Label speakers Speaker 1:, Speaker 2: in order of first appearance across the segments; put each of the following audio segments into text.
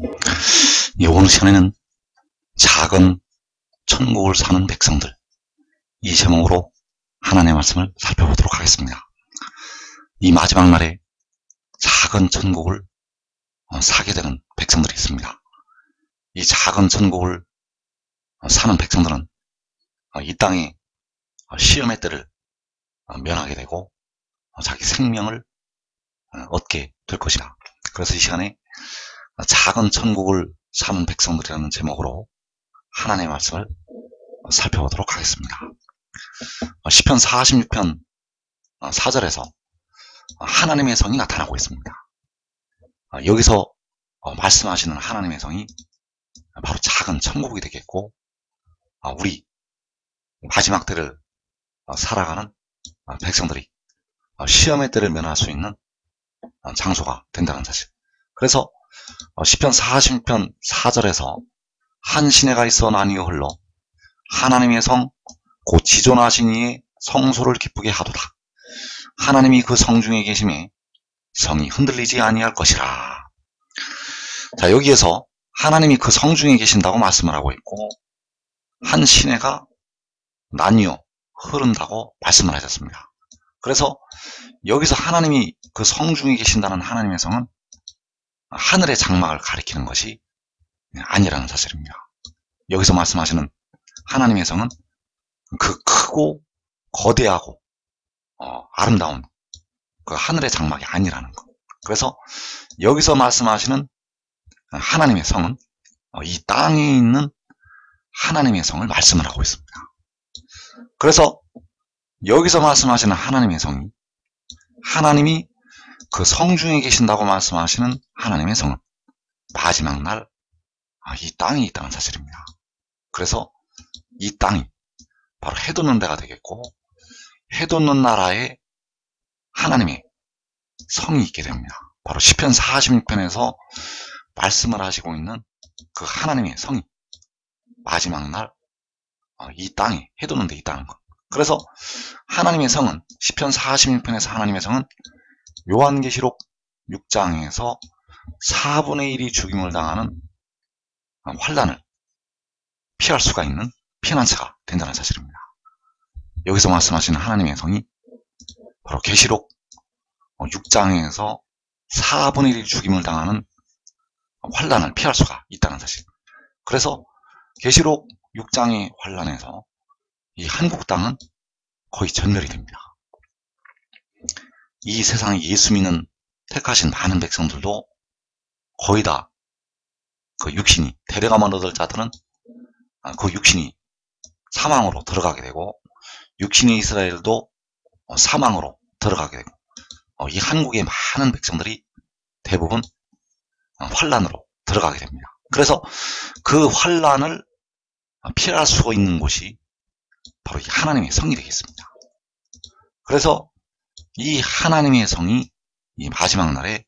Speaker 1: 오늘 시간에는 작은 천국을 사는 백성들, 이 제목으로 하나님의 말씀을 살펴보도록 하겠습니다. 이 마지막 날에 작은 천국을 사게 되는 백성들이 있습니다. 이 작은 천국을 사는 백성들은 이 땅에 시험의 때를 면하게 되고 자기 생명을 얻게 될 것이다. 그래서 이 시간에 작은 천국을 사는 백성들이라는 제목으로 하나님의 말씀을 살펴보도록 하겠습니다. 시편 46편 4절에서 하나님의 성이 나타나고 있습니다. 여기서 말씀하시는 하나님의 성이 바로 작은 천국이 되겠고, 우리 마지막 때를 살아가는 백성들이 시험의 때를 면할 수 있는 장소가 된다는 사실. 그래서 시편 46편 4절에서 한 시내가 있어 나뉘어 흘러 하나님의 성 곧 지존하신 이의 성소를 기쁘게 하도다. 하나님이 그 성 중에 계심에 성이 흔들리지 아니할 것이라. 자, 여기에서 하나님이 그 성 중에 계신다고 말씀을 하고 있고, 한 시내가 나뉘어 흐른다고 말씀을 하셨습니다. 그래서 여기서 하나님이 그 성 중에 계신다는 하나님의 성은 하늘의 장막을 가리키는 것이 아니라는 사실입니다. 여기서 말씀하시는 하나님의 성은 그 크고 거대하고 아름다운 그 하늘의 장막이 아니라는 것. 그래서 여기서 말씀하시는 하나님의 성은 이 땅에 있는 하나님의 성을 말씀을 하고 있습니다. 그래서 여기서 말씀하시는 하나님의 성이, 하나님이 그 성 중에 계신다고 말씀하시는 하나님의 성은 마지막 날 이 땅에 있다는 사실입니다. 그래서 이 땅이 바로 해돋는 데가 되겠고, 해돋는 나라에 하나님의 성이 있게 됩니다. 바로 시편 46편에서 말씀을 하시고 있는 그 하나님의 성이 마지막 날 이 땅에 해돋는 데 있다는 것. 그래서 하나님의 성은, 시편 46편에서 하나님의 성은 요한계시록 6장에서 4분의 1이 죽임을 당하는 환난을 피할 수가 있는 피난처가 된다는 사실입니다. 여기서 말씀하시는 하나님의 성이 바로 계시록 6장에서 4분의 1이 죽임을 당하는 환난을 피할 수가 있다는 사실. 그래서 계시록 6장의 환난에서 이 한국 땅은 거의 전멸이 됩니다. 이 세상에 예수 믿는 택하신 많은 백성들도 거의 다 그 육신이, 데려가만 얻을 자들은 그 육신이 사망으로 들어가게 되고, 육신의 이스라엘도 사망으로 들어가게 되고, 이 한국의 많은 백성들이 대부분 환난으로 들어가게 됩니다. 그래서 그 환난을 피할 수 있는 곳이 바로 이 하나님의 성이 되겠습니다. 그래서 이 하나님의 성이 이 마지막 날에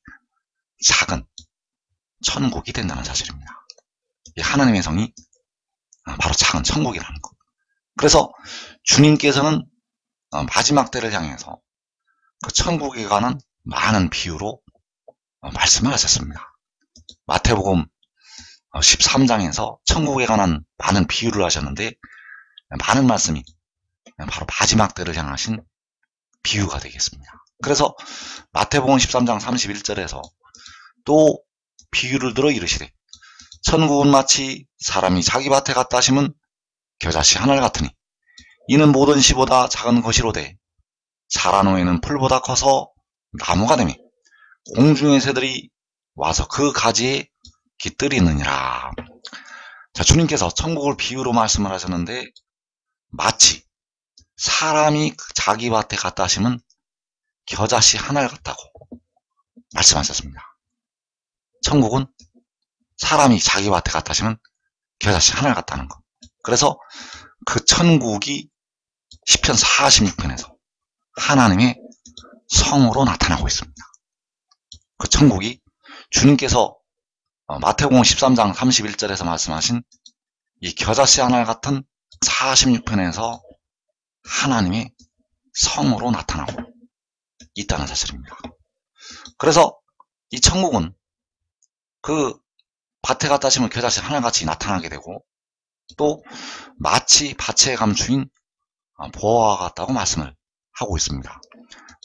Speaker 1: 작은 천국이 된다는 사실입니다. 이 하나님의 성이 바로 작은 천국이라는 것. 그래서 주님께서는 마지막 때를 향해서 그 천국에 관한 많은 비유로 말씀을 하셨습니다. 마태복음 13장에서 천국에 관한 많은 비유를 하셨는데, 많은 말씀이 바로 마지막 때를 향하신 비유가 되겠습니다. 그래서 마태복음 13장 31절에서 또 비유를 들어 이르시되, 천국은 마치 사람이 자기 밭에 갖다 심은 겨자씨 하늘 같으니 이는 모든 씨보다 작은 것이로되 자란 후에는 풀보다 커서 나무가 되며 공중의 새들이 와서 그 가지에 깃들이느니라. 자, 주님께서 천국을 비유로 말씀을 하셨는데, 마치 사람이 자기 밭에 갖다 심은 겨자씨 하늘 같다고 말씀하셨습니다. 천국은 사람이 자기 밭에 갖다 심은 겨자씨 하늘 같다는 것. 그래서 그 천국이 시편 46편에서 하나님의 성으로 나타나고 있습니다. 그 천국이 주님께서 마태복음 13장 31절에서 말씀하신 이 겨자씨 하늘 같은 46편에서 하나님의 성으로 나타나고 있다는 사실입니다. 그래서 이 천국은 그 밭에 갖다 심으면 겨자씨 하늘같이 나타나게 되고, 또 마치 밭에 감추인 보화와 같다고 말씀을 하고 있습니다.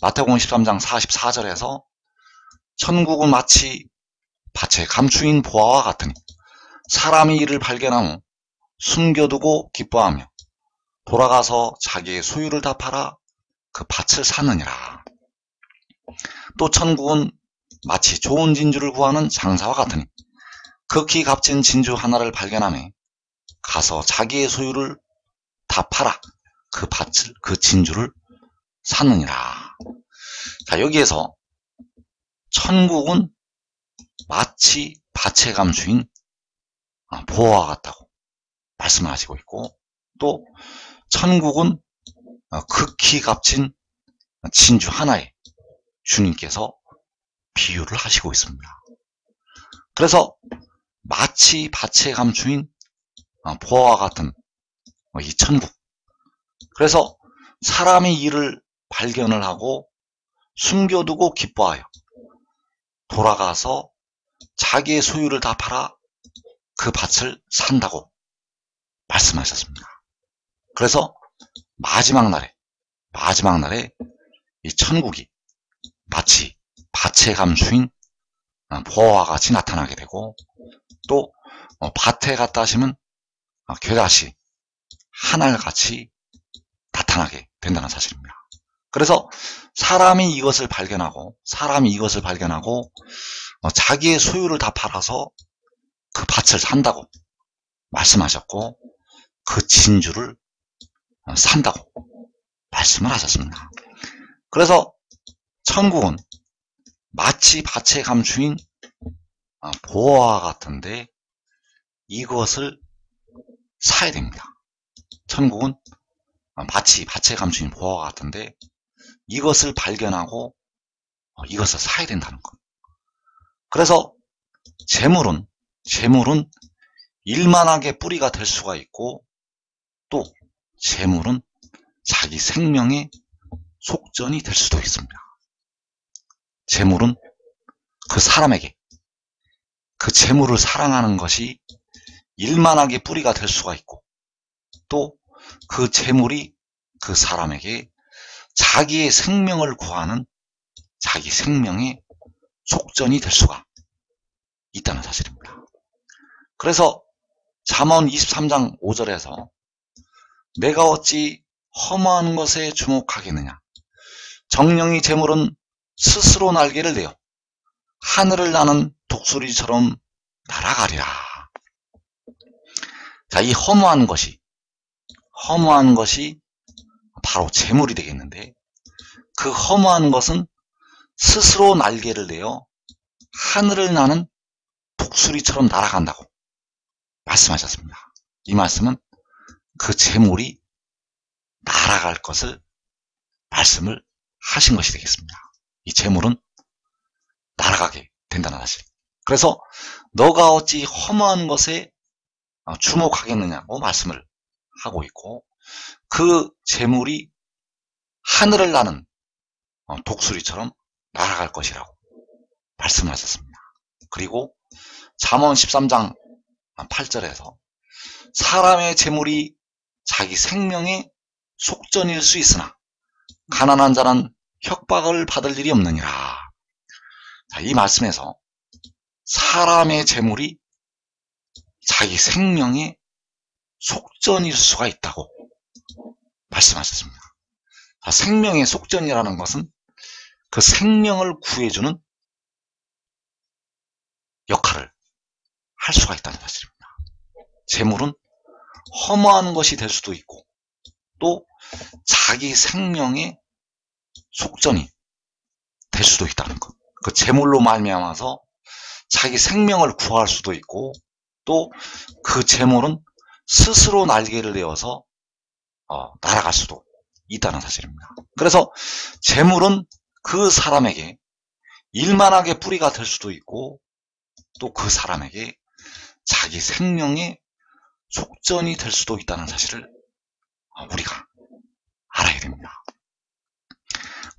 Speaker 1: 마태복음 13장 44절에서 천국은 마치 밭에 감추인 보화와 같으니 사람이 이를 발견한 후 숨겨두고 기뻐하며 돌아가서 자기의 소유를 다 팔아 그 밭을 사느니라. 또 천국은 마치 좋은 진주를 구하는 장사와 같으니 극히 값진 진주 하나를 발견하며 가서 자기의 소유를 다 팔아 그 밭을, 그 진주를 사느니라. 자, 여기에서 천국은 마치 밭에 감추인 보화와 같다고 말씀을 하시고 있고, 또 천국은 극히 값진 진주 하나에 주님께서 비유를 하시고 있습니다. 그래서 마치 밭에 감추인 보화와 같은 이 천국, 그래서 사람이 이를 발견을 하고 숨겨두고 기뻐하여 돌아가서 자기의 소유를 다 팔아 그 밭을 산다고 말씀하셨습니다. 그래서 마지막 날에 이 천국이 마치 밭에 감추인 보화와 같이 나타나게 되고, 또 밭에 갖다 심은 겨자씨 하늘같이 나타나게 된다는 사실입니다. 그래서 사람이 이것을 발견하고 자기의 소유를 다 팔아서 그 밭을 산다고 말씀하셨고, 그 진주를 산다고 말씀을 하셨습니다. 그래서 천국은 마치 밭에 감추인 보화와 같은데 이것을 사야 됩니다. 천국은 마치 밭에 감추인 보화와 같은데 이것을 발견하고 이것을 사야 된다는 것. 그래서 재물은 일만하게 뿌리가 될 수가 있고, 또 재물은 자기 생명의 속전이 될 수도 있습니다. 재물은 그 사람에게 그 재물을 사랑하는 것이 일만하게 뿌리가 될 수가 있고, 또 그 재물이 그 사람에게 자기의 생명을 구하는 자기 생명의 속전이 될 수가 있다는 사실입니다. 그래서 잠언 23장 5절에서 내가 어찌 허무한 것에 주목하겠느냐, 정령이 재물은 스스로 날개를 내어 하늘을 나는 독수리처럼 날아가리라. 자, 이 허무한 것이 바로 재물이 되겠는데, 그 허무한 것은 스스로 날개를 내어 하늘을 나는 독수리처럼 날아간다고 말씀하셨습니다. 이 말씀은 그 재물이 날아갈 것을 말씀을 하신 것이 되겠습니다. 이 재물은 날아가게 된다는 사실. 그래서 너가 어찌 허무한 것에 주목하겠느냐고 말씀을 하고 있고, 그 재물이 하늘을 나는 독수리처럼 날아갈 것이라고 말씀하셨습니다. 그리고 잠언 13장 8절에서 사람의 재물이 자기 생명의 속전일 수 있으나 가난한 자는 협박을 받을 일이 없느니라. 자, 이 말씀에서 사람의 재물이 자기 생명의 속전일 수가 있다고 말씀하셨습니다. 자, 생명의 속전이라는 것은 그 생명을 구해주는 역할을 할 수가 있다는 사실입니다. 재물은 허무한 것이 될 수도 있고, 또 자기 생명의 속전이 될 수도 있다는 것. 그 재물로 말미암아서 자기 생명을 구할 수도 있고, 또 그 재물은 스스로 날개를 내어서 날아갈 수도 있다는 사실입니다. 그래서 재물은 그 사람에게 일만하게 뿌리가 될 수도 있고, 또 그 사람에게 자기 생명의 속전이 될 수도 있다는 사실을 우리가 알아야 됩니다.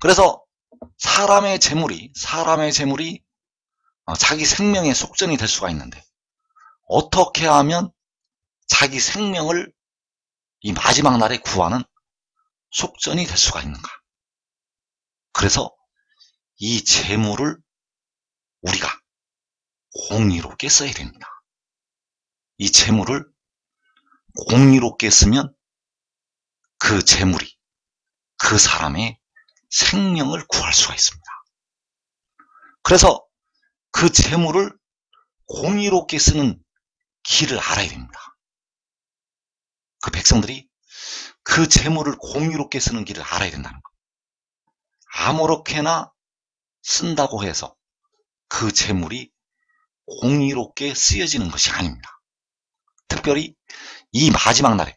Speaker 1: 그래서 사람의 재물이 자기 생명의 속전이 될 수가 있는데, 어떻게 하면 자기 생명을 이 마지막 날에 구하는 속전이 될 수가 있는가? 그래서 이 재물을 우리가 공의롭게 써야 됩니다. 이 재물을 공의롭게 쓰면 그 재물이 그 사람의 생명을 구할 수가 있습니다. 그래서 그 재물을 공의롭게 쓰는 길을 알아야 됩니다. 그 백성들이 그 재물을 공의롭게 쓰는 길을 알아야 된다는 것. 아무렇게나 쓴다고 해서 그 재물이 공의롭게 쓰여지는 것이 아닙니다. 특별히 이 마지막 날에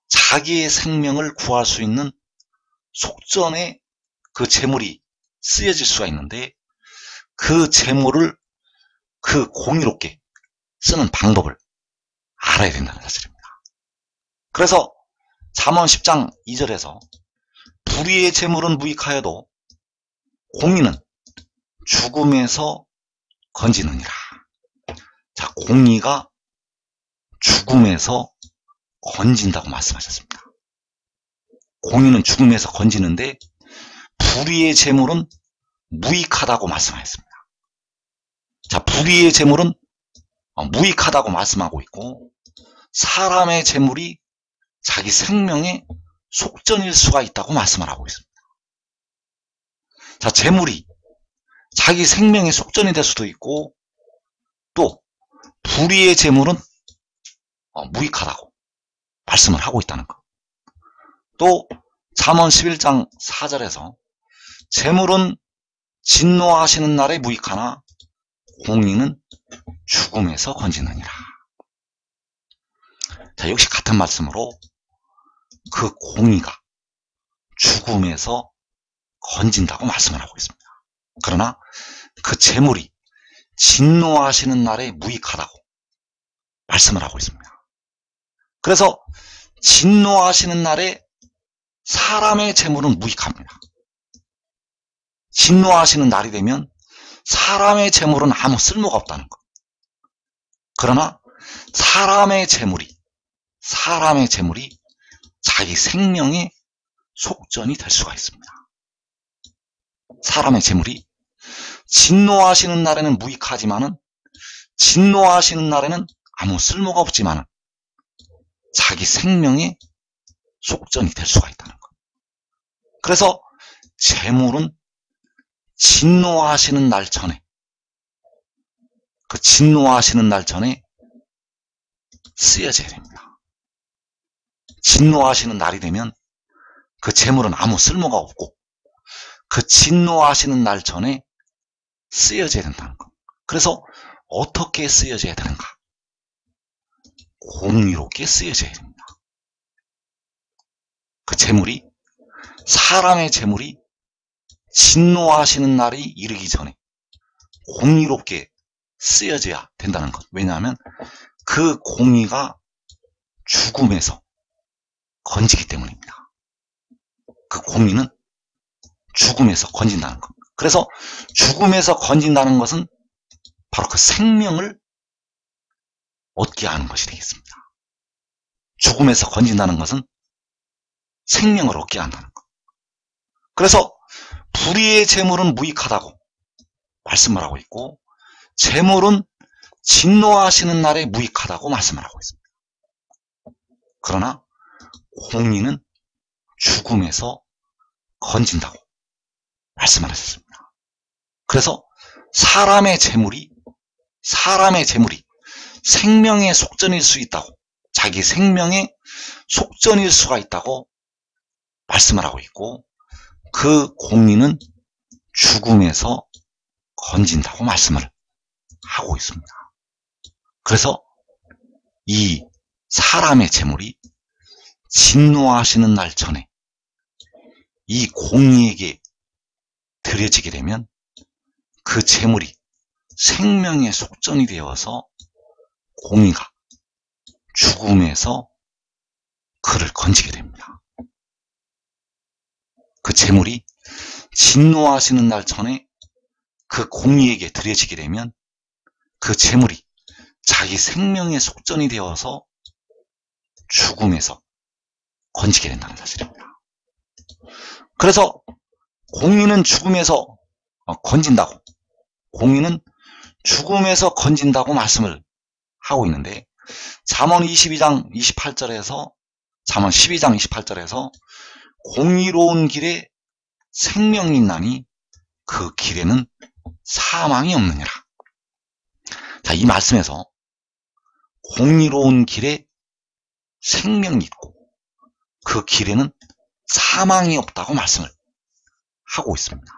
Speaker 1: 자기의 생명을 구할 수 있는 속전에 그 재물이 쓰여질 수가 있는데 그 재물을 그 공의롭게 쓰는 방법을 알아야 된다는 사실입니다. 그래서 잠언 10장 2절에서 불의의 재물은 무익하여도 공의는 죽음에서 건지느니라. 자, 공의가 죽음에서 건진다고 말씀하셨습니다. 공의는 죽음에서 건지는데 불의의 재물은 무익하다고 말씀하셨습니다. 자, 불의의 재물은 무익하다고 말씀하고 있고 사람의 재물이 자기 생명의 속전일 수가 있다고 말씀을 하고 있습니다. 자, 재물이 자기 생명의 속전이 될 수도 있고 또 불의의 재물은 무익하다고 말씀을 하고 있다는 것. 또 잠언 11장 4절에서 재물은 진노하시는 날에 무익하나 공의는 죽음에서 건지느니라. 자, 역시 같은 말씀으로 그 공의가 죽음에서 건진다고 말씀을 하고 있습니다. 그러나 그 재물이 진노하시는 날에 무익하다고 말씀을 하고 있습니다. 그래서 진노하시는 날에 사람의 재물은 무익합니다. 진노하시는 날이 되면 사람의 재물은 아무 쓸모가 없다는 것. 그러나 사람의 재물이 자기 생명의 속전이 될 수가 있습니다. 사람의 재물이 진노하시는 날에는 무익하지만은 진노하시는 날에는 아무 쓸모가 없지만은 자기 생명의 속전이 될 수가 있다는 것. 그래서 재물은 진노하시는 날 전에 쓰여져야 됩니다. 진노하시는 날이 되면 그 재물은 아무 쓸모가 없고 그 진노하시는 날 전에 쓰여져야 된다는 것. 그래서 어떻게 쓰여져야 되는가? 공의롭게 쓰여져야 됩니다. 그 재물이 사람의 재물이 진노하시는 날이 이르기 전에 공의롭게 쓰여져야 된다는 것. 왜냐하면 그 공의가 죽음에서 건지기 때문입니다. 그 공의는 죽음에서 건진다는 것. 그래서 죽음에서 건진다는 것은 바로 그 생명을 얻게 하는 것이 되겠습니다. 죽음에서 건진다는 것은 생명을 얻게 한다는 것. 그래서 불의의 재물은 무익하다고 말씀을 하고 있고 재물은 진노하시는 날에 무익하다고 말씀을 하고 있습니다. 그러나 공의는 죽음에서 건진다고 말씀을 하셨습니다. 그래서 사람의 재물이 생명의 속전일 수 있다고, 자기 생명의 속전일 수가 있다고 말씀을 하고 있고 그 공의는 죽음에서 건진다고 말씀을 하고 있습니다. 그래서 이 사람의 재물이 진노하시는 날 전에 이 공의에게 드려지게 되면 그 재물이 생명의 속전이 되어서 공의가 죽음에서 그를 건지게 됩니다. 그 재물이 진노하시는 날 전에 그 공의에게 드려지게 되면 그 재물이 자기 생명의 속전이 되어서 죽음에서 건지게 된다는 사실입니다. 그래서 공의는 죽음에서 건진다고, 공의는 죽음에서 건진다고 말씀을 하고 있는데, 잠언 22장 28절에서 잠언 12장 28절에서 공의로운 길에 생명이 있나니 그 길에는 사망이 없느니라. 자, 이 말씀에서 공의로운 길에 생명이 있고 그 길에는 사망이 없다고 말씀을 하고 있습니다.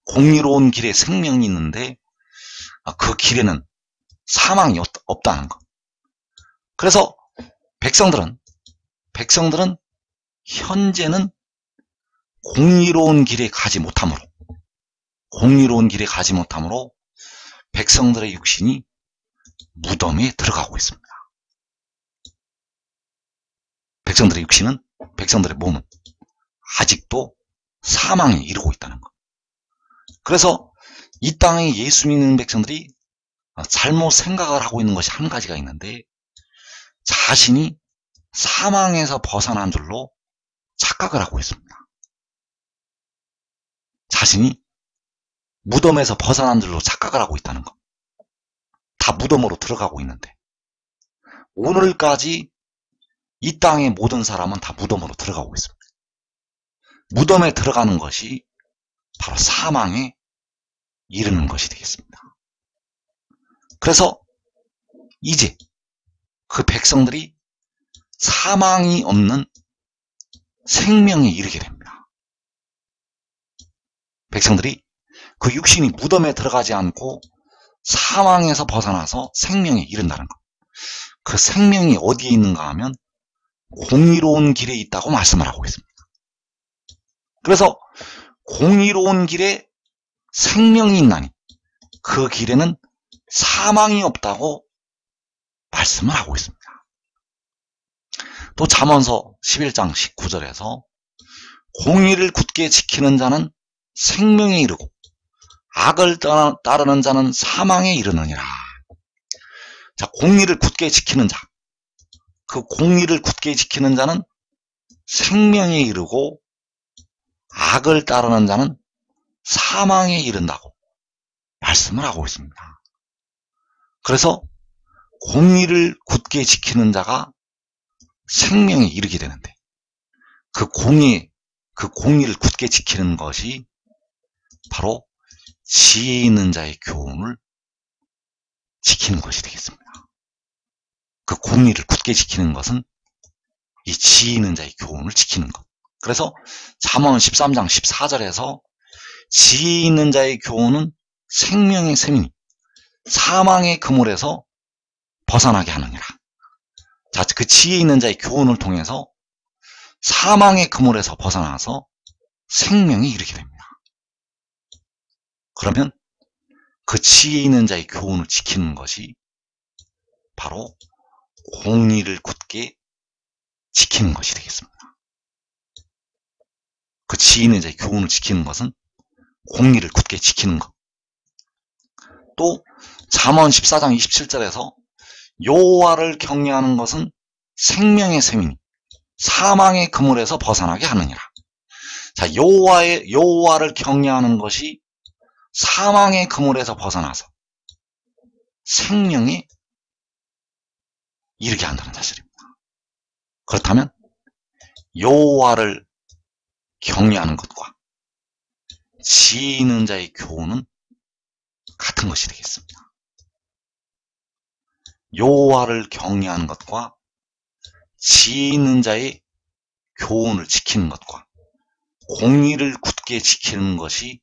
Speaker 1: 공의로운 길에 생명이 있는데 그 길에는 사망이 없다는 것. 그래서 백성들은 현재는 공의로운 길에 가지 못함으로 백성들의 육신이 무덤에 들어가고 있습니다. 백성들의 육신은, 백성들의 몸은 아직도 사망에 이르고 있다는 것. 그래서 이 땅에 예수 믿는 백성들이 잘못 생각을 하고 있는 것이 한 가지가 있는데, 자신이 사망에서 벗어난 줄로 착각을 하고 있습니다. 자신이 무덤에서 벗어난 줄로 착각을 하고 있다는 것. 다 무덤으로 들어가고 있는데, 오늘까지 이 땅의 모든 사람은 다 무덤으로 들어가고 있습니다. 무덤에 들어가는 것이 바로 사망에 이르는 것이 되겠습니다. 그래서 이제 그 백성들이 사망이 없는 생명에 이르게 됩니다. 백성들이 그 육신이 무덤에 들어가지 않고 사망에서 벗어나서 생명에 이른다는 것. 그 생명이 어디에 있는가 하면 공의로운 길에 있다고 말씀을 하고 있습니다. 그래서 공의로운 길에 생명이 있나니 그 길에는 사망이 없다고 말씀을 하고 있습니다. 또 잠언서 11장 19절에서 공의를 굳게 지키는 자는 생명에 이르고 악을 따르는 자는 사망에 이르느니라. 자, 공의를 굳게 지키는 자, 그 공의를 굳게 지키는 자는 생명에 이르고 악을 따르는 자는 사망에 이른다고 말씀을 하고 있습니다. 그래서 공의를 굳게 지키는 자가 생명에 이르게 되는데, 그 공의를 굳게 지키는 것이 바로 지혜 있는 자의 교훈을 지키는 것이 되겠습니다. 그 공의를 굳게 지키는 것은 이 지혜 있는 자의 교훈을 지키는 것. 그래서 잠언 13장 14절에서 지혜 있는 자의 교훈은 생명의 셈이니 사망의 그물에서 벗어나게 하느니라. 자, 그 지혜 있는 자의 교훈을 통해서 사망의 그물에서 벗어나서 생명에 이르게 됩니다. 그러면 그 지혜 있는 자의 교훈을 지키는 것이 바로 공의를 굳게 지키는 것이 되겠습니다. 그 지혜 있는 자의 교훈을 지키는 것은 공의를 굳게 지키는 것. 또 잠언 14장 27절에서 여호와를 경외하는 것은 생명의 셈이니 사망의 그물에서 벗어나게 하느니라. 자, 여호와를 경외하는 것이 사망의 그물에서 벗어나서 생명에 이르게 한다는 사실입니다. 그렇다면 여호와를 경외하는 것과 지혜 있는 자의 교훈은 같은 것이 되겠습니다. 여호와를 경외하는 것과 지혜 있는 자의 교훈을 지키는 것과 공의를 굳게 지키는 것이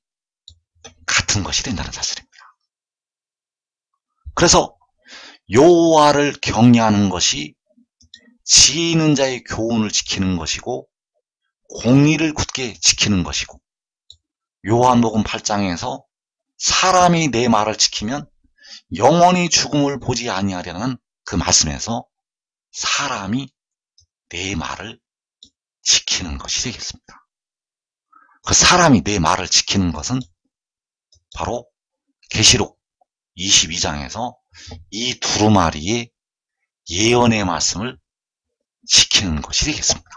Speaker 1: 같은 것이 된다는 사실입니다. 그래서 여호와를 경외하는 것이 지혜 있는 자의 교훈을 지키는 것이고 공의를 굳게 지키는 것이고, 요한복음 8장에서 사람이 내 말을 지키면 영원히 죽음을 보지 아니하려는 그 말씀에서 사람이 내 말을 지키는 것이 되겠습니다. 그 사람이 내 말을 지키는 것은 바로 계시록 22장에서 이 두루마리의 예언의 말씀을 지키는 것이 되겠습니다.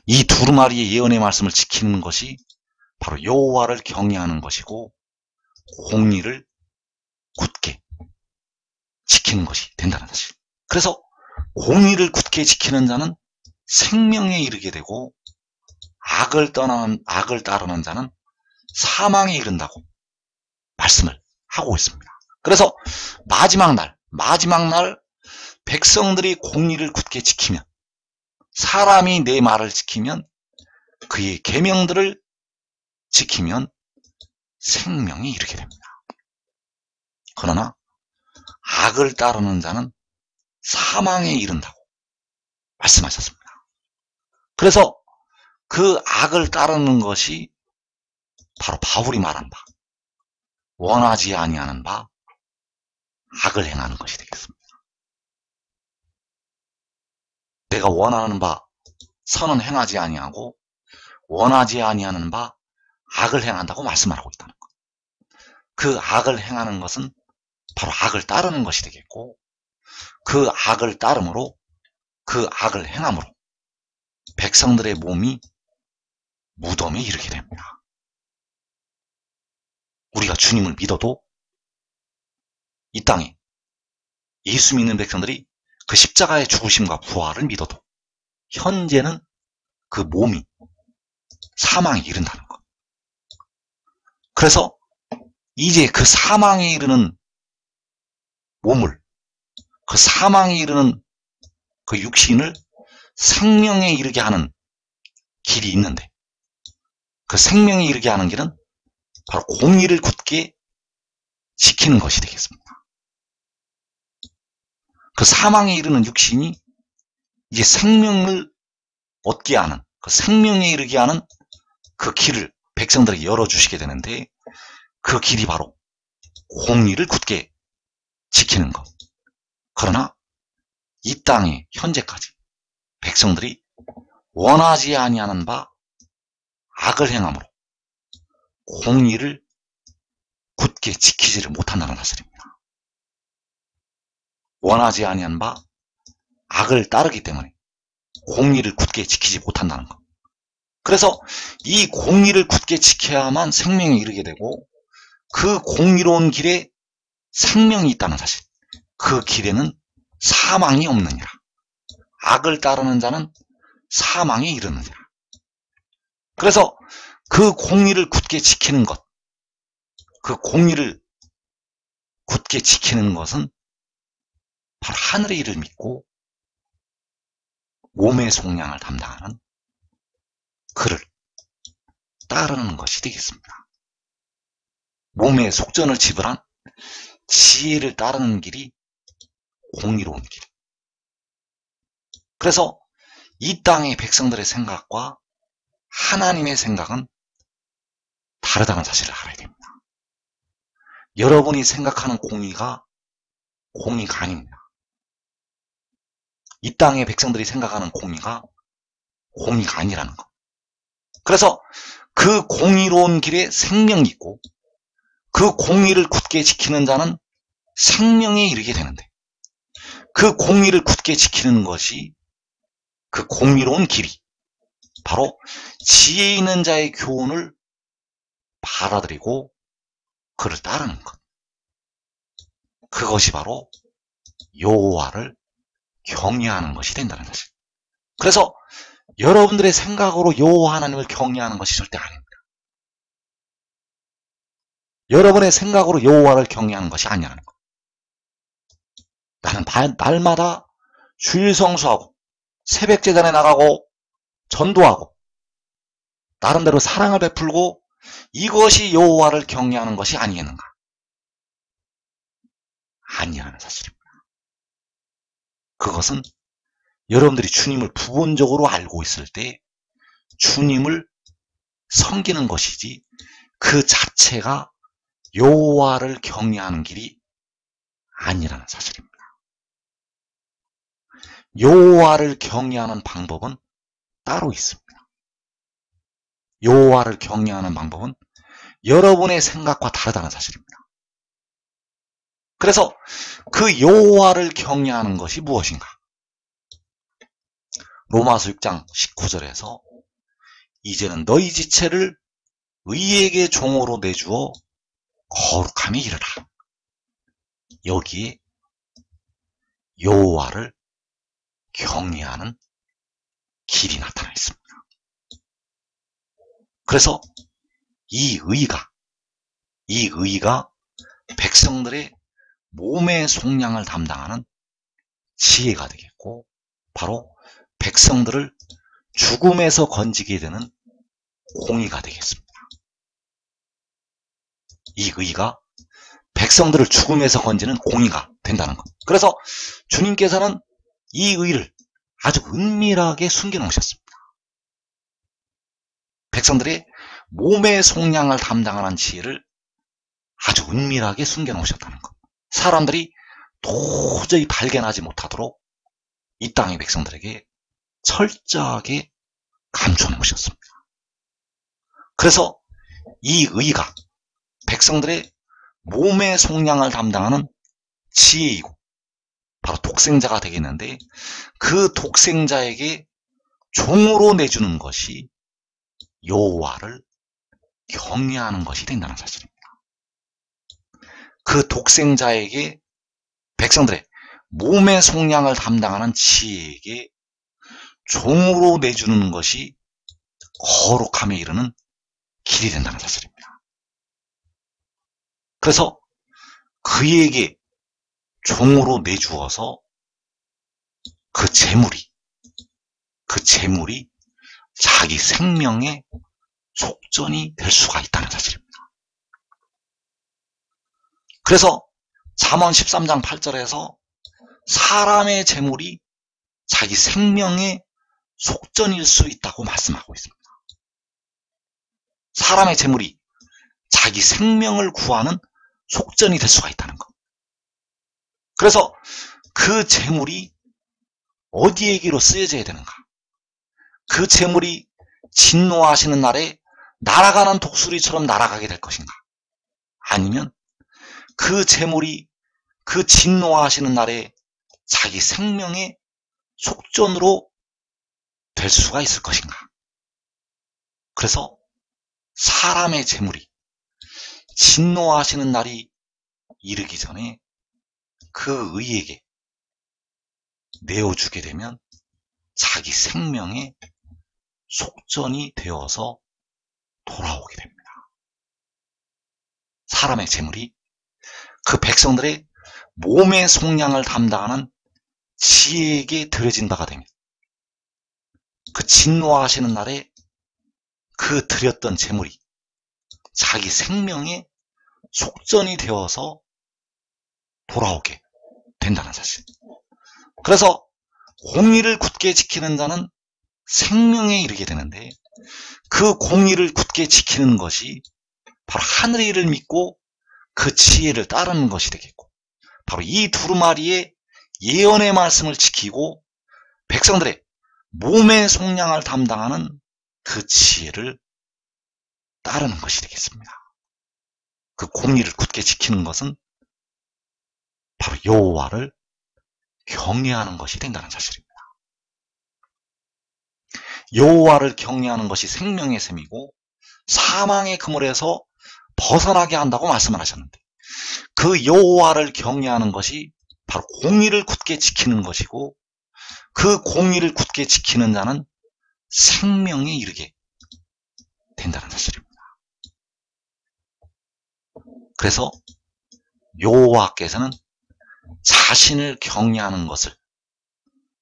Speaker 1: 이 두루마리의 예언의 말씀을 지키는 것이 바로 여호와를 경외하는 것이고 공의를 굳게 지키는 것이 된다는 사실. 그래서 공의를 굳게 지키는 자는 생명에 이르게 되고 악을 따르는 자는 사망에 이른다고 말씀을 하고 있습니다. 그래서 마지막 날 백성들이 공의를 굳게 지키면, 사람이 내 말을 지키면, 그의 계명들을 지키면 생명에 이르게 됩니다. 그러나 악을 따르는 자는 사망에 이른다고 말씀하셨습니다. 그래서 그 악을 따르는 것이 바로 바울이 말한 바, 원하지 아니하는 바, 악을 행하는 것이 되겠습니다. 내가 원하는 바 선은 행하지 아니하고 원하지 아니하는 바 악을 행한다고 말씀하고 있다는 것. 그 악을 행하는 것은 바로 악을 따르는 것이 되겠고, 그 악을 따름으로, 그 악을 행함으로 백성들의 몸이 무덤에 이르게 됩니다. 우리가 주님을 믿어도 이 땅에 예수 믿는 백성들이 그 십자가의 죽으심과 부활을 믿어도 현재는 그 몸이 사망에 이른다는 것. 그래서 이제 그 사망에 이르는 몸을, 그 사망에 이르는 그 육신을 생명에 이르게 하는 길이 있는데, 그 생명에 이르게 하는 길은 바로 공의를 굳게 지키는 것이 되겠습니다. 그 사망에 이르는 육신이 이제 생명을 얻게 하는, 그 생명에 이르게 하는 그 길을 백성들에게 열어주시게 되는데, 그 길이 바로 공의를 굳게 지키는 것. 그러나 이 땅에 현재까지 백성들이 원하지 아니하는 바 악을 행함으로 공의를 굳게 지키지를 못한다는 사실입니다. 원하지 아니한 바 악을 따르기 때문에 공의를 굳게 지키지 못한다는 것. 그래서 이 공의를 굳게 지켜야만 생명에 이르게 되고, 그 공의로운 길에 생명이 있다는 사실, 그 길에는 사망이 없느니라. 악을 따르는 자는 사망에 이르느니라. 그래서 그 공의를 굳게 지키는 것, 그 공의를 굳게 지키는 것은 바로 하늘의 일을 믿고 몸의 속량을 담당하는 그를 따르는 것이 되겠습니다. 몸의 속전을 지불한 지혜를 따르는 길이 공의로운 길. 그래서 이 땅의 백성들의 생각과 하나님의 생각은 다르다는 사실을 알아야 됩니다. 여러분이 생각하는 공의가 공의가 아닙니다. 이 땅의 백성들이 생각하는 공의가 공의가 아니라는 것. 그래서 그 공의로운 길에 생명이 있고, 그 공의를 굳게 지키는 자는 생명에 이르게 되는데, 그 공의를 굳게 지키는 것이, 그 공의로운 길이 바로 지혜 있는 자의 교훈을 받아들이고 그를 따르는 것. 그것이 바로 여호와를 경외하는 것이 된다는 사실. 그래서 여러분들의 생각으로 여호와 하나님을 경외하는 것이 절대 아닙니다. 여러분의 생각으로 여호와를 경외하는 것이 아니라는 것. 나는 날마다 주일 성수하고 새벽 제단에 나가고 전도하고 나름대로 사랑을 베풀고 이것이 여호와를 경외하는 것이 아니겠는가? 아니라는 사실입니다. 그것은 여러분들이 주님을 부분적으로 알고 있을 때 주님을 섬기는 것이지, 그 자체가 여호와를 경외하는 길이 아니라는 사실입니다. 여호와를 경외하는 방법은 따로 있습니다. 여호와를 경외하는 방법은 여러분의 생각과 다르다는 사실입니다. 그래서 그 여호와를 경외하는 것이 무엇인가? 로마서 6장 19절에서 이제는 너희 지체를 의에게 종으로 내주어 거룩함에 이르라. 여기에 여호와를 경외하는 길이 나타나 있습니다. 그래서 이 의가 백성들의 몸의 속량을 담당하는 지혜가 되겠고, 바로 백성들을 죽음에서 건지게 되는 공의가 되겠습니다. 이 의가 백성들을 죽음에서 건지는 공의가 된다는 것. 그래서 주님께서는 이 의를 아주 은밀하게 숨겨놓으셨습니다. 백성들의 몸의 속량을 담당하는 지혜를 아주 은밀하게 숨겨놓으셨다는 것. 사람들이 도저히 발견하지 못하도록 이 땅의 백성들에게 철저하게 감춰놓으셨습니다. 그래서 이 의가 백성들의 몸의 속량을 담당하는 지혜이고 바로 독생자가 되겠는데, 그 독생자에게 종으로 내주는 것이 여호와를 경외하는 것이 된다는 사실입니다. 그 독생자에게, 백성들의 몸의 속량을 담당하는 지혜에게 종으로 내주는 것이 거룩함에 이르는 길이 된다는 사실입니다. 그래서 그에게 종으로 내주어서 그 재물이 자기 생명의 속전이 될 수가 있다는 사실입니다. 그래서 잠언 13장 8절에서 사람의 재물이 자기 생명의 속전일 수 있다고 말씀하고 있습니다. 사람의 재물이 자기 생명을 구하는 속전이 될 수가 있다는 것. 그래서 그 재물이 어디에게로 쓰여져야 되는가? 그 재물이 진노하시는 날에 날아가는 독수리처럼 날아가게 될 것인가? 아니면 그 재물이 그 진노하시는 날에 자기 생명의 속전으로 될 수가 있을 것인가? 그래서 사람의 재물이 진노하시는 날이 이르기 전에 그 의에게 내어주게 되면 자기 생명의 속전이 되어서 돌아오게 됩니다. 사람의 재물이 그 백성들의 몸의 속량을 담당하는 지혜에게 드려진 바가 되면 그 진노하시는 날에 그 드렸던 재물이 자기 생명의 속전이 되어서 돌아오게 된다는 사실. 그래서 공의를 굳게 지키는 자는 생명에 이르게 되는데, 그 공의를 굳게 지키는 것이 바로 하늘의 일을 믿고 그 지혜를 따르는 것이 되겠고, 바로 이 두루마리의 예언의 말씀을 지키고 백성들의 몸의 속량을 담당하는 그 지혜를 따르는 것이 되겠습니다. 그 공의를 굳게 지키는 것은 바로 여호와를 경외하는 것이 된다는 사실입니다. 여호와를 경외하는 것이 생명의 셈이고 사망의 그물에서 벗어나게 한다고 말씀을 하셨는데, 그 여호와를 경외하는 것이 바로 공의를 굳게 지키는 것이고, 그 공의를 굳게 지키는 자는 생명에 이르게 된다는 사실입니다. 그래서 여호와께서는 자신을 경외하는 것을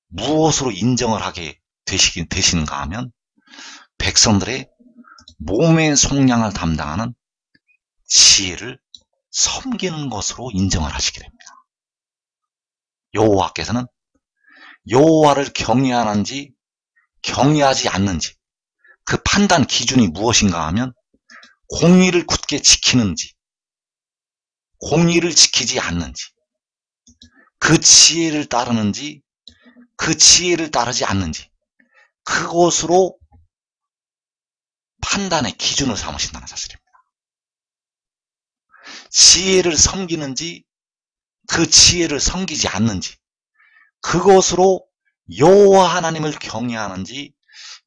Speaker 1: 무엇으로 인정을 하게 되시는가 하면, 백성들의 몸의 속량을 담당하는 지혜를 섬기는 것으로 인정을 하시게 됩니다. 여호와께서는 여호와를 경외하는지 경외하지 않는지 그 판단 기준이 무엇인가 하면, 공의를 굳게 지키는지 공의를 지키지 않는지, 그 지혜를 따르는지 그 지혜를 따르지 않는지, 그것으로 판단의 기준을 삼으신다는 사실입니다. 지혜를 섬기는지 그 지혜를 섬기지 않는지, 그것으로 여호와 하나님을 경외하는지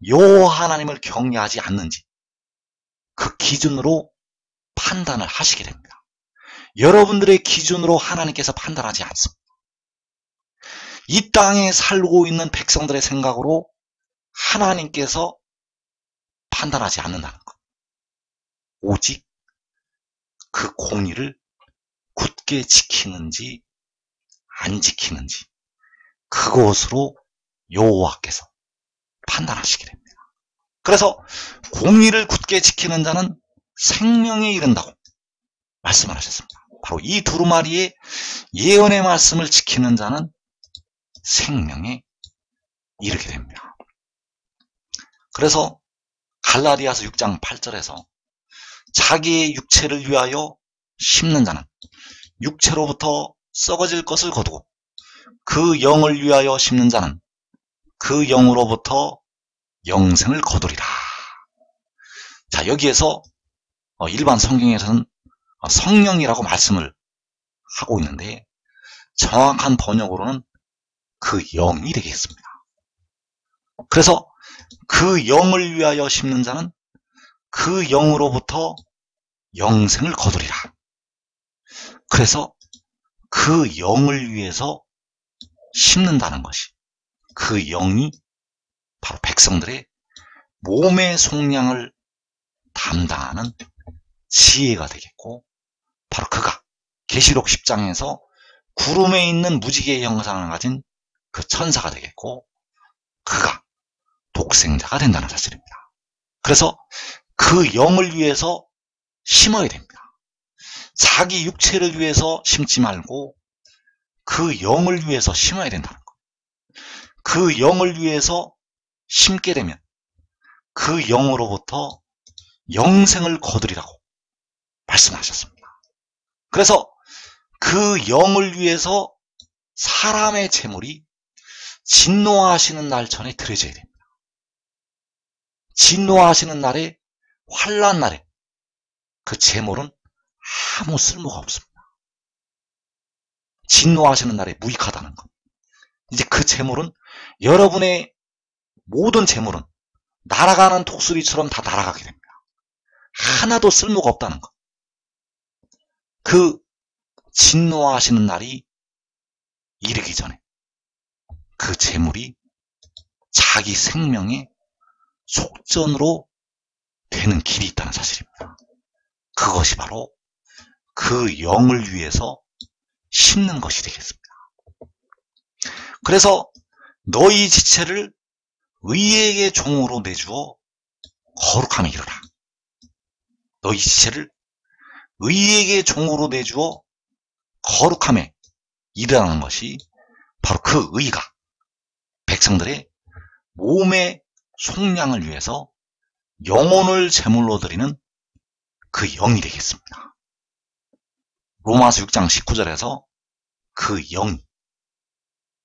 Speaker 1: 여호와 하나님을 경외하지 않는지 그 기준으로 판단을 하시게 됩니다. 여러분들의 기준으로 하나님께서 판단하지 않습니다. 이 땅에 살고 있는 백성들의 생각으로 하나님께서 판단하지 않는다는 것. 오직 그 공의를 굳게 지키는지 안 지키는지 그것으로 여호와께서 판단하시게 됩니다. 그래서 공의를 굳게 지키는 자는 생명에 이른다고 말씀을 하셨습니다. 바로 이 두루마리의 예언의 말씀을 지키는 자는 생명에 이르게 됩니다. 그래서 갈라디아서 6장 8절에서 자기의 육체를 위하여 심는 자는 육체로부터 썩어질 것을 거두고 그 영을 위하여 심는 자는 그 영으로부터 영생을 거두리라. 자, 여기에서 일반 성경에서는 성령이라고 말씀을 하고 있는데 정확한 번역으로는 그 영이 되겠습니다. 그래서 그 영을 위하여 심는 자는 그 영으로부터 영생을 거두리라. 그래서 그 영을 위해서 심는다는 것이 그 영이 바로 백성들의 몸의 속량을 담당하는 지혜가 되겠고 바로 그가 계시록 10장에서 구름에 있는 무지개의 형상을 가진 그 천사가 되겠고 그가 독생자가 된다는 사실입니다. 그래서 그 영을 위해서 심어야 됩니다. 자기 육체를 위해서 심지 말고 그 영을 위해서 심어야 된다는 것. 그 영을 위해서 심게 되면 그 영으로부터 영생을 거두리라고 말씀하셨습니다. 그래서 그 영을 위해서 사람의 재물이 진노하시는 날 전에 드려져야 됩니다. 진노하시는 날에 환난 날에 그 재물은 아무 쓸모가 없습니다. 진노하시는 날에 무익하다는 것. 이제 그 재물은 여러분의 모든 재물은 날아가는 독수리처럼 다 날아가게 됩니다. 하나도 쓸모가 없다는 것. 그 진노하시는 날이 이르기 전에 그 재물이 자기 생명의 속전으로 되는 길이 있다는 사실입니다. 그것이 바로 그 영을 위해서 심는 것이 되겠습니다. 그래서 너희 지체를 의의 종으로 내주어 거룩함에 이르라. 너희 지체를 의의 종으로 내주어 거룩함에 이르라는 것이 바로 그 의가 백성들의 몸의 속량을 위해서 영혼을 제물로 드리는 그 영이 되겠습니다. 로마서 6장 19절에서 그 영이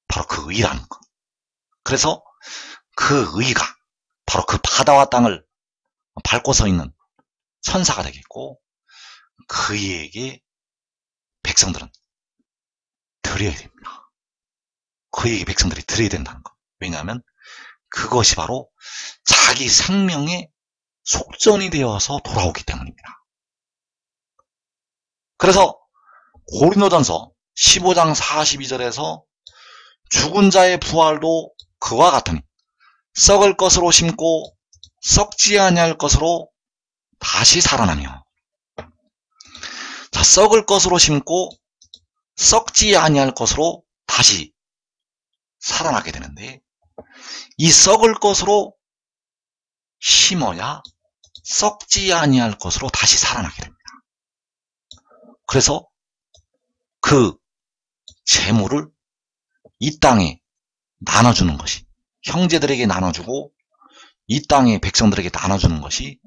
Speaker 1: 바로 그 의라는 것. 그래서 그 의가 바로 그 바다와 땅을 밟고 서 있는 천사가 되겠고 그에게 백성들은 드려야 됩니다. 그에게 백성들이 드려야 된다는 것. 왜냐하면 그것이 바로 자기 생명의 속전이 되어서 돌아오기 때문입니다. 그래서 고린도전서 15장 42절에서 죽은 자의 부활도 그와 같으니 썩을 것으로 심고 썩지 아니할 것으로 다시 살아나며. 자, 썩을 것으로 심고 썩지 아니할 것으로 다시 살아나게 되는데 이 썩을 것으로 심어야 썩지 아니할 것으로 다시 살아나게 됩니다. 그래서 그 재물을 이 땅에 나눠주는 것이 형제들에게 나눠주고 이 땅의 백성들에게 나눠주는 것이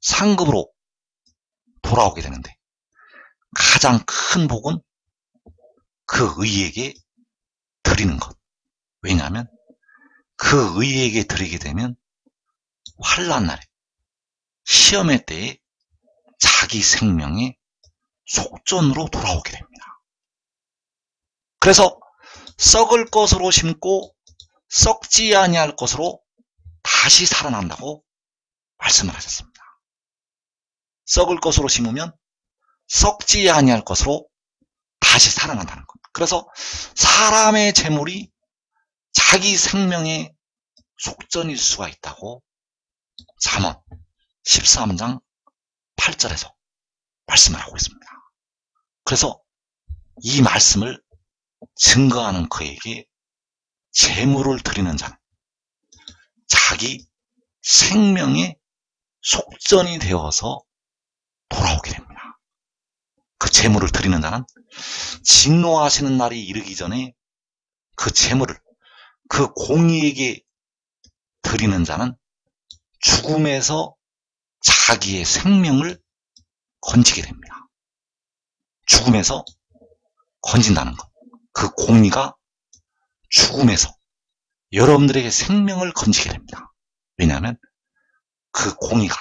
Speaker 1: 상급으로 돌아오게 되는데 가장 큰 복은 그 의에게 드리는 것. 왜냐하면 그 의에게 드리게 되면 환난 날에 시험의 때에 자기 생명의 속전으로 돌아오게 됩니다. 그래서 썩을 것으로 심고 썩지 아니할 것으로 다시 살아난다고 말씀을 하셨습니다. 썩을 것으로 심으면 썩지 아니할 것으로 다시 살아난다는 것. 그래서 사람의 재물이 자기 생명의 속전일 수가 있다고 잠언 13장 8절에서 말씀을 하고 있습니다. 그래서 이 말씀을 증거하는 그에게 재물을 드리는 자는 자기 생명의 속전이 되어서 돌아오게 됩니다. 그 재물을 드리는 자는 진노하시는 날이 이르기 전에 그 재물을 그 공의에게 드리는 자는 죽음에서 자기의 생명을 건지게 됩니다. 죽음에서 건진다는 것. 그 공의가 죽음에서 여러분들에게 생명을 건지게 됩니다. 왜냐하면 그 공의가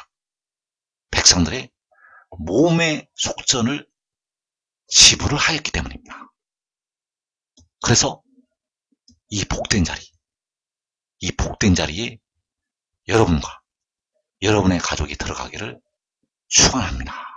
Speaker 1: 백성들의 몸의 속전을 지불을 하였기 때문입니다. 그래서 이 복된 자리에 여러분과 여러분의 가족이 들어가기를 축원합니다.